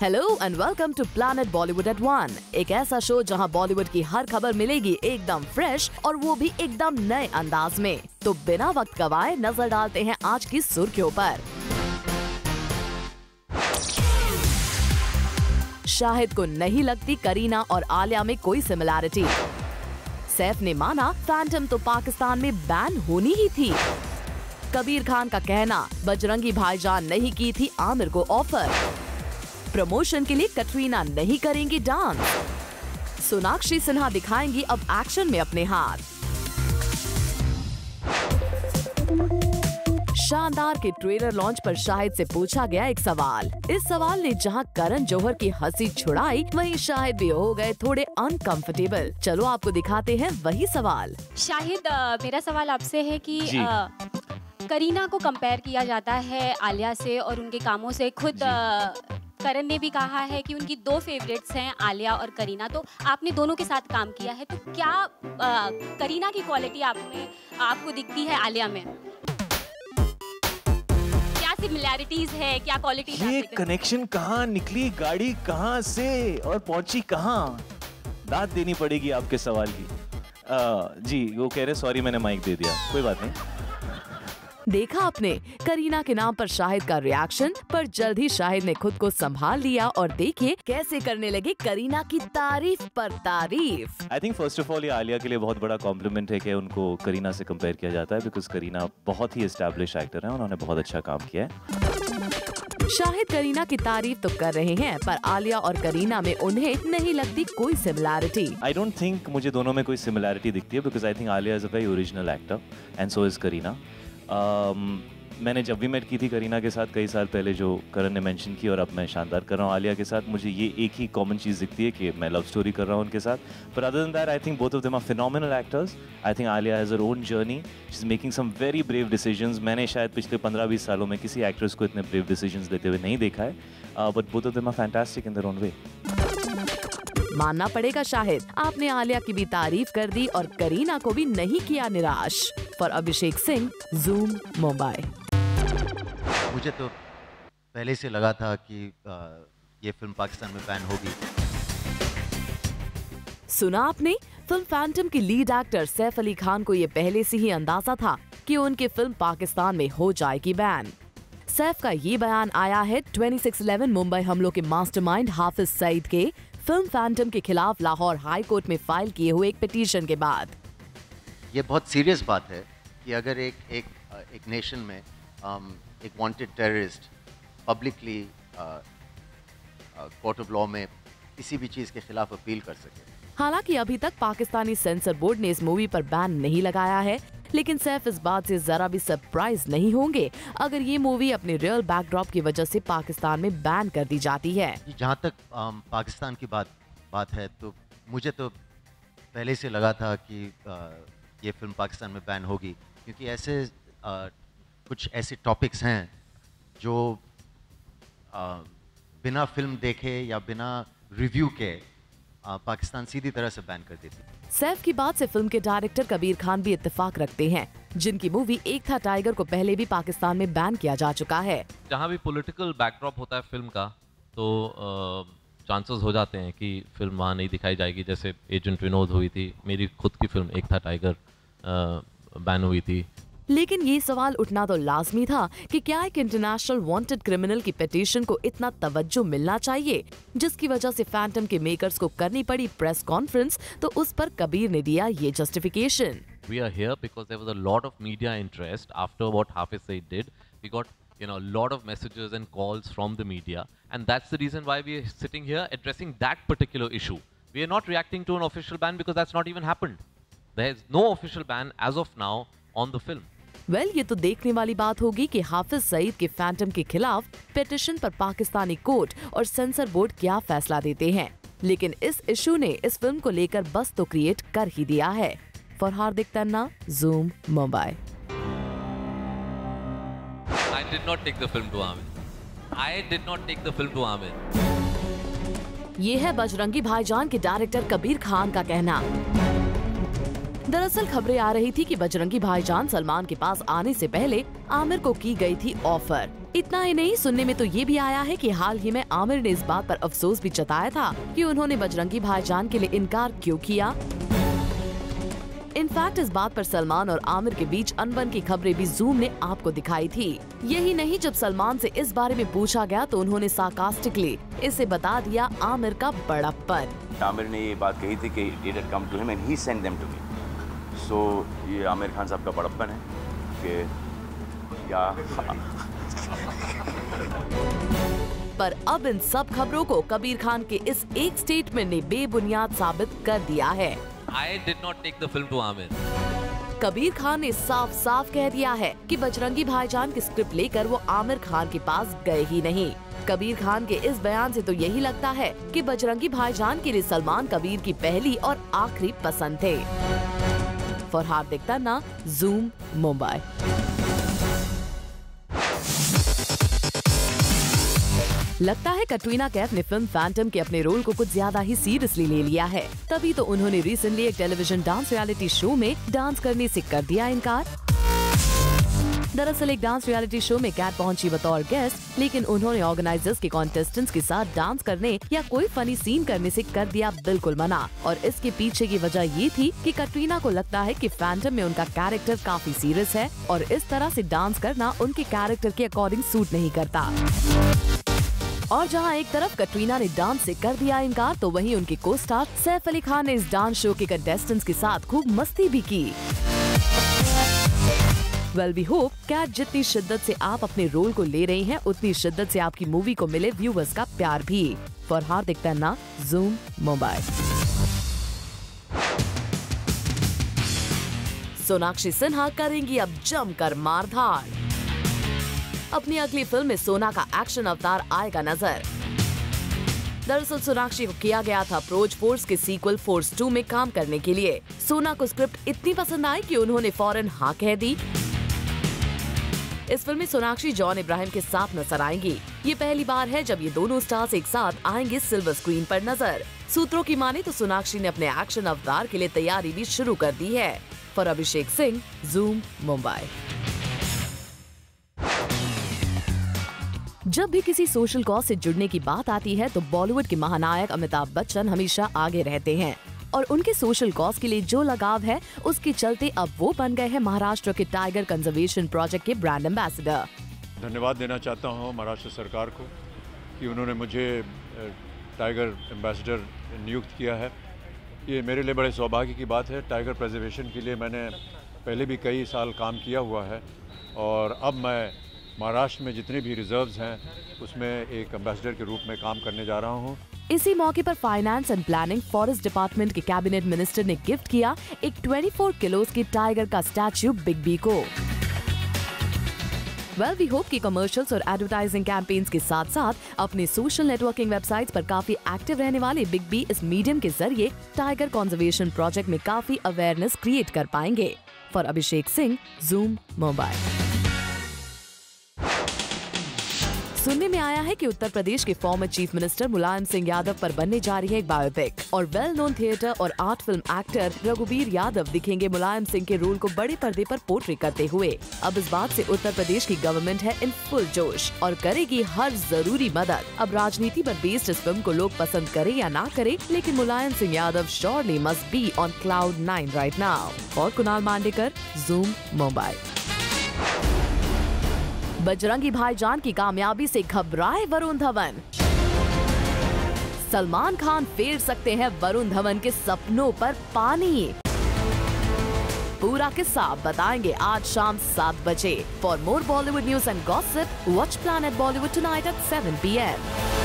Hello and welcome to Planet Bollywood at 1, एक ऐसा show जहां बॉलीवुड की हर खबर मिलेगी एकदम फ्रेश और वो भी एकदम नए अंदाज में। तो बिना वक्त गवाए नजर डालते हैं आज की सुर्खियों पर। शाहिद को नहीं लगती करीना और आलिया में कोई सिमिलैरिटी। सैफ ने माना फैंटम तो पाकिस्तान में बैन होनी ही थी। कबीर खान का कहना बजरंगी भाईजान नहीं की थी आमिर को ऑफर। प्रमोशन के लिए कटरीना नहीं करेंगी डांस। सोनाक्षी सिन्हा दिखाएंगी अब एक्शन में अपने हाथ। शानदार के ट्रेलर लॉन्च पर शाहिद से पूछा गया एक सवाल। इस सवाल ने जहां करण जौहर की हंसी छुड़ाई, वहीं शाहिद भी हो गए थोड़े अनकंफर्टेबल। चलो आपको दिखाते हैं वही सवाल। शाहिद, मेरा सवाल आपसे है कि करीना को कंपेयर किया जाता है आलिया से और उनके कामों से। खुद करण ने भी कहा है कि उनकी दो फेवरेट्स हैं आलिया और करीना। तो आपने दोनों के साथ काम किया है, तो क्या करीना की क्वालिटी आपको दिखती है आलिया में? क्या सिमिलैरिटीज है, क्या क्वालिटीज? ये कनेक्शन कहाँ निकली, गाड़ी कहाँ से और पहुंची कहाँ? दाद देनी पड़ेगी आपके सवाल की। जी वो कह रहे सॉरी मैंने माइक दे दिया, कोई बात नहीं। देखा आपने करीना के नाम पर शाहिद का रिएक्शन, पर जल्द ही शाहिद ने खुद को संभाल लिया और देखिए कैसे करने लगे करीना की तारीफ पर तारीफ। I think first of all ये आलिया के लिए बहुत बड़ा कॉम्प्लीमेंट है कि उनको करीना से कंपेयर किया जाता है, बिकॉज करीना बहुत ही एस्टैब्लिश एक्टर है, उन्होंने बहुत अच्छा काम किया है। शाहिद करीना की तारीफ तो कर रहे हैं, पर आलिया और करीना में उन्हें नहीं लगती कोई सिमिलैरिटी। आई डोंट थिंक मुझे दोनों में कोई सिमिलैरिटी दिखती है, because I think Alia is a very original actor and so is Kareena. मैंने जब भी मेट की थी करीना के साथ कई साल पहले, जो करण ने मेंशन की, और अब मैं शानदार कर रहा हूँ आलिया के साथ, मुझे ये एक ही कॉमन चीज़ दिखती है कि मैं लव स्टोरी कर रहा हूँ उनके साथ। पर other than that I think both of them are phenomenal actors. I think Alia has her own journey, she is making some very brave decisions. मैंने शायद पिछले 15-20 सालों में किसी एक्ट्रेस को इतने ब्रेव डिसीजंस लेते हुए नहीं देखा है, but both of them are fantastic in their own way. मानना पड़ेगा शाहिद, आपने आलिया की भी तारीफ कर दी और करीना को भी नहीं किया निराश। For Abhishek Singh, zoom, Mumbai. मुझे तो पहले से लगा था कि ये फिल्म पाकिस्तान में बैन होगी। सुना आपने, फिल्म फैंटम की लीड एक्टर सैफ अली खान को ये पहले से ही अंदाजा था कि उनकी फिल्म पाकिस्तान में हो जाएगी बैन। सैफ का ये बयान आया है 26/11 मुंबई हमलों के मास्टरमाइंड हाफिज सईद के फिल्म फैंटम के खिलाफ लाहौर हाई कोर्ट में फाइल किए हुए एक पिटीशन के बाद। ये बहुत सीरियस बात है कि अगर एक नेशन में एक wanted terrorist publicly court of law में किसी भी चीज़ के खिलाफ अपील कर सके। हालांकि अभी तक पाकिस्तानी सेंसर बोर्ड ने इस मूवी पर बैन नहीं लगाया है, लेकिन सैफ इस बात से जरा भी सरप्राइज नहीं होंगे अगर ये मूवी अपने रियल बैकड्रॉप की वजह से पाकिस्तान में बैन कर दी जाती है। जहाँ तक पाकिस्तान की बात है, तो मुझे तो पहले से लगा था कि ये फिल्म पाकिस्तान में बैन होगी, क्योंकि ऐसे कुछ ऐसे टॉपिक्स हैं जो बिना फिल्म देखे या बिना रिव्यू के पाकिस्तान सीधी तरह से बैन कर देती है। सैफ की बात से फिल्म के डायरेक्टर कबीर खान भी इत्तेफाक रखते हैं, जिनकी मूवी एक था टाइगर को पहले भी पाकिस्तान में बैन किया जा चुका है। जहाँ भी पॉलिटिकल बैकड्रॉप होता है फिल्म का, तो चांसेस हो जाते हैं कि फिल्म वहाँ नहीं दिखाई जाएगी। जैसे एजेंट विनोद हुई थी, मेरी खुद की फिल्म एक था टाइगर बैन हुई थी। लेकिन ये सवाल उठना तो लाजमी था कि क्या एक इंटरनेशनल वांटेड क्रिमिनल की पिटीशन को इतना तवज्जो मिलना चाहिए, जिसकी वजह से फैंटम के मेकर्स को करनी पड़ी प्रेस कॉन्फ्रेंस। तो उस पर कबीर ने दिया ये justification. We are here because there was a lot of media interest after what Hafiz Saeed did. We got a lot of messages and calls from the media, and that's the reason why we are sitting here addressing that particular issue. We are not reacting to an official ban because that's not even happened. There is no official ban as of now on the film. ये तो देखने वाली बात होगी कि हाफिज सईद के Phantom के खिलाफ पिटीशन पर पाकिस्तानी कोर्ट और सेंसर बोर्ड क्या फैसला देते हैं। लेकिन इस इशू ने इस फिल्म को लेकर बस तो क्रिएट कर ही दिया है। For Hardik Tanna, zoom, Mumbai. I did not take the film to Amir. I did not take the film to Amir. ये है बजरंगी भाईजान के डायरेक्टर कबीर खान का कहना। दरअसल खबरें आ रही थी कि बजरंगी भाईजान सलमान के पास आने से पहले आमिर को की गई थी ऑफर। इतना ही नहीं, सुनने में तो ये भी आया है कि हाल ही में आमिर ने इस बात पर अफसोस भी जताया था कि उन्होंने बजरंगी भाईजान के लिए इनकार क्यों किया। इनफैक्ट इस बात पर सलमान और आमिर के बीच अनबन की खबरें भी जूम ने आपको दिखाई थी। यही नहीं, जब सलमान से इस बारे में पूछा गया तो उन्होंने सार्कास्टिकली इसे बता दिया आमिर का बड़प्पन। आमिर ने ये बात कही थी कि it had come to him and he sent them to me. So ये आमिर खान साहब का बड़प्पन है कि या पर अब इन सब खबरों को कबीर खान के इस एक स्टेटमेंट ने बेबुनियाद साबित कर दिया है। I did not take the film to Amir. Kabir Khan ने साफ साफ कह दिया है कि बजरंगी भाईजान की स्क्रिप्ट लेकर वो आमिर खान के पास गए ही नहीं। कबीर खान के इस बयान से तो यही लगता है कि बजरंगी भाईजान के लिए सलमान कबीर की पहली और आखिरी पसंद थे। For Hardik Tanna, zoom, Mumbai. लगता है कटरीना कैफ ने फिल्म फैंटम के अपने रोल को कुछ ज्यादा ही सीरियसली ले लिया है, तभी तो उन्होंने रिसेंटली एक टेलीविजन डांस रियलिटी शो में डांस करने से कर दिया इनकार। दरअसल एक डांस रियलिटी शो में कैट पहुंची बतौर गेस्ट, लेकिन उन्होंने ऑर्गेनाइजर्स के कॉन्टेस्टेंट्स के साथ डांस करने या कोई फनी सीन करने से कर दिया बिल्कुल मना। और इसके पीछे की वजह ये थी कि कटरीना को लगता है कि फैंटम में उनका कैरेक्टर काफी सीरियस है और इस तरह से डांस करना उनके कैरेक्टर के अकॉर्डिंग सूट नहीं करता। और जहां एक तरफ कटरीना ने डांस से कर दिया इनकार, तो वहीं उनके को स्टार सैफ अली खान ने इस डांस शो के कंटेस्टेंट्स के साथ खूब मस्ती भी की। वेल वी होप कैट जितनी शिद्दत से आप अपने रोल को ले रही हैं, उतनी शिद्दत से आपकी मूवी को मिले व्यूअर्स का प्यार भी। For Hardik Tanna, zoom, Mumbai. Sonakshi Sinha करेंगी अब जमकर मारधाड़। अपनी अगली फिल्म में सोना का एक्शन अवतार आएगा नजर। दरअसल सोनाक्षी को किया गया था अप्रोच फोर्स के सीक्वल फोर्स 2 में काम करने के लिए। सोना को स्क्रिप्ट इतनी पसंद आई कि उन्होंने फौरन हाँ कह दी। इस फिल्म में सोनाक्षी जॉन इब्राहिम के साथ नजर आएंगी। ये पहली बार है जब ये दोनों स्टार्स एक साथ आएंगे सिल्वर स्क्रीन पर नजर। सूत्रों की माने तो सोनाक्षी ने अपने एक्शन अवतार के लिए तैयारी भी शुरू कर दी है। For Abhishek Singh, zoom, Mumbai. जब भी किसी सोशल कॉज से जुड़ने की बात आती है तो बॉलीवुड के महानायक अमिताभ बच्चन हमेशा आगे रहते हैं और उनके सोशल कॉज के लिए जो लगाव है उसके चलते अब वो बन गए हैं महाराष्ट्र के टाइगर कंजर्वेशन प्रोजेक्ट के ब्रांड एम्बेसडर। धन्यवाद देना चाहता हूँ महाराष्ट्र सरकार को कि उन्होंने मुझे टाइगर एम्बेसडर नियुक्त किया है। ये मेरे लिए बड़े सौभाग्य की बात है। टाइगर प्रिजर्वेशन के लिए मैंने पहले भी कई साल काम किया हुआ है और अब मैं महाराष्ट्र में जितने भी रिजर्व्स हैं उसमें एक एम्बेसडर के रूप में काम करने जा रहा हूँ। इसी मौके पर finance and planning forest department के कैबिनेट मिनिस्टर ने गिफ्ट किया एक 24 किलो की टाइगर का स्टैच्यू बिग बी को। वेल वी होप कि कमर्शियल्स और एडवर्टाइजिंग कैंपेन्स के साथ साथ अपने सोशल नेटवर्किंग वेबसाइट्स पर काफी एक्टिव रहने वाले बिग बी इस मीडियम के जरिए टाइगर कंजर्वेशन प्रोजेक्ट में काफी अवेयरनेस क्रिएट कर पाएंगे। For Abhishek Singh, zoom, Mumbai. सुनने में आया है कि उत्तर प्रदेश के फॉर्मर चीफ मिनिस्टर मुलायम सिंह यादव पर बनने जा रही है एक बायोपिक और वेल नोन थिएटर और art film actor Raghubir Yadav दिखेंगे मुलायम सिंह के रोल को बड़े पर्दे पर पोर्ट्रे करते हुए। अब इस बात से उत्तर प्रदेश की गवर्नमेंट है इन फुल जोश और करेगी हर जरूरी मदद। अब राजनीति पर बेस्ड इस फिल्म को लोग पसंद करे या ना करे, लेकिन Mulayam Singh Yadav surely must be on cloud 9 right now. और कुणाल मांडेकर, जूम, मुंबई। बजरंगी भाईजान की कामयाबी से घबराए वरुण धवन। सलमान खान फेर सकते हैं वरुण धवन के सपनों पर पानी। पूरा किस्सा बताएंगे आज शाम 7 बजे। For more Bollywood news and gossip, watch Planet Bollywood tonight at 7 PM।